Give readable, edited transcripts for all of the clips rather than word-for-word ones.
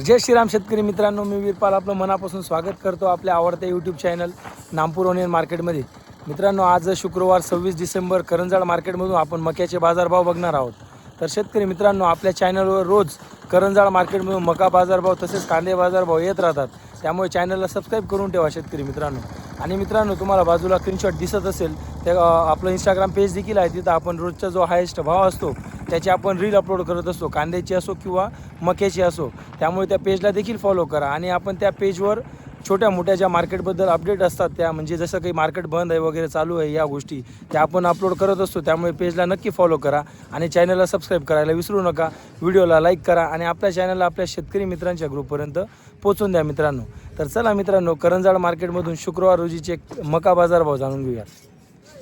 जय श्रीराम शेतकरी मित्रांनो, मी वीरपाल आपलं मनापासून स्वागत करतो आपल्या आवडत्या यूट्यूब चॅनल नामपूर ओनियन मार्केटमध्ये. मित्रांनो, आज शुक्रवार 26 डिसेंबर करंजाड मार्केटमधून आपण मक्याचे बाजारभाव बघणार आहोत. तर शेतकरी मित्रांनो, आपल्या चॅनलवर रोज करंजाड मार्केटमधून मका बाजारभाव तसेच कांदे बाजारभाव येत राहतात. त्यामुळे चॅनलला सबस्क्राईब करून ठेवा शेतकरी मित्रांनो. आणि मित्रांनो, तुम्हाला बाजूला स्क्रीनशॉट दिसत असेल ते आपलं इंस्टाग्राम पेज देखील आहे. तिथं आपण रोजचा जो हायेस्ट भाव असतो त्याची आपण रील अपलोड करत असतो, कांद्याची असो किंवा मक्याची असो. त्यामुळे त्या पेजला देखील फॉलो करा. आणि आपण त्या पेजवर छोट्या मोठ्या ज्या मार्केटबद्दल अपडेट असतात त्या, म्हणजे जसं काही मार्केट बंद आहे वगैरे चालू आहे, या गोष्टी त्या आपण अपलोड करत असतो. त्यामुळे पेजला नक्की फॉलो करा आणि चॅनलला सबस्क्राईब करायला विसरू नका. व्हिडिओला लाईक करा आणि आपल्या चॅनलला आपल्या शेतकरी मित्रांच्या ग्रुपपर्यंत पोहोचून द्या मित्रांनो. तर चला मित्रांनो, करंजाड मार्केटमधून शुक्रवार रोजीचे मका बाजारभाव जाणून घेऊया.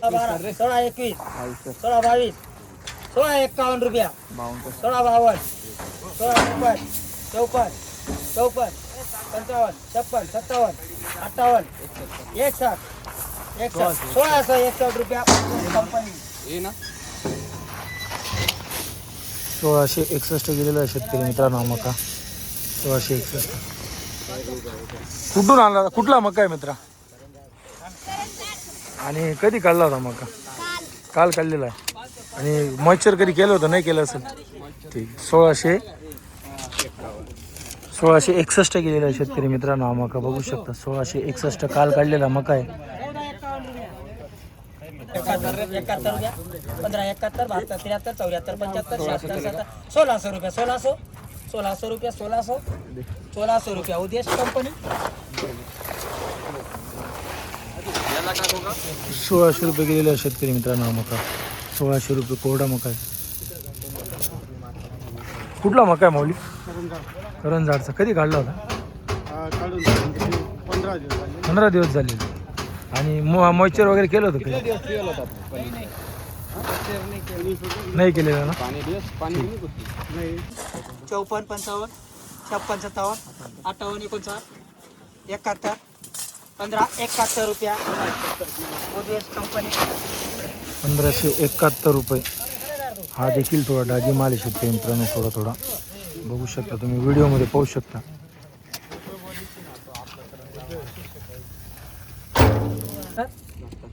16, 21, 16, 22, 16, 51 रुपया, 16, 52, 16, 53, 54, 54, 55, 56, 57, 58, 61, 1661 रुपया कंपनी. 1661 गेलेला आहे शेतकरी मित्रांनो मका. 1661 कुठून आणला? कुठला मका आहे मित्रा? आणि कधी काढला होता मका? काल काढलेला आहे. आणि मॉइश्चर कधी केलं होतं? नाही केलं असेल. ठीक. 1661 गेलेला आहे शेतकरी मित्रांनो हा मका बघू शकता. 1661 काल काढलेला मका आहे. 71 रुपया, 15, 71, 72, 73, 74, 75, 76, 1600 रुपया, 1600 रुपया, 1600 रुपया उद्देश कंपनी. 1600 रुपये गेलेला आहे शेतकरी मित्रांनो हा मका. 1600 रुपये कोरडा मका आहे. कुठला मका आहे माऊली? करंजाडचा. कधी काढला होता? 15 दिवस झाले. आणि मॉइश्चर वगैरे केलं होतं काही? नाही केलेलं ना? 54, 55, 56, 57, 58, 59, 71, 15, 71 रुपया उद्देश कंपनी. 1571 रुपये. हा देखील थोडा डागी माल आहे शेतकरी मित्रांनो. थोडा बघू शकता तुम्ही, व्हिडिओमध्ये पाहू शकता.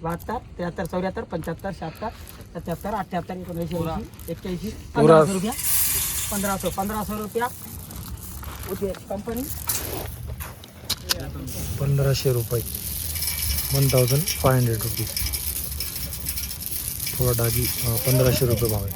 72, 73, 74, 75, 76, 77, 78, 79, 81, 1500 रुपया, 1500 रुपया उद्देश कंपनी. 1500 रुपये, 1500 रुपीज. थोडा डागी 1500 रुपये भाव आहे.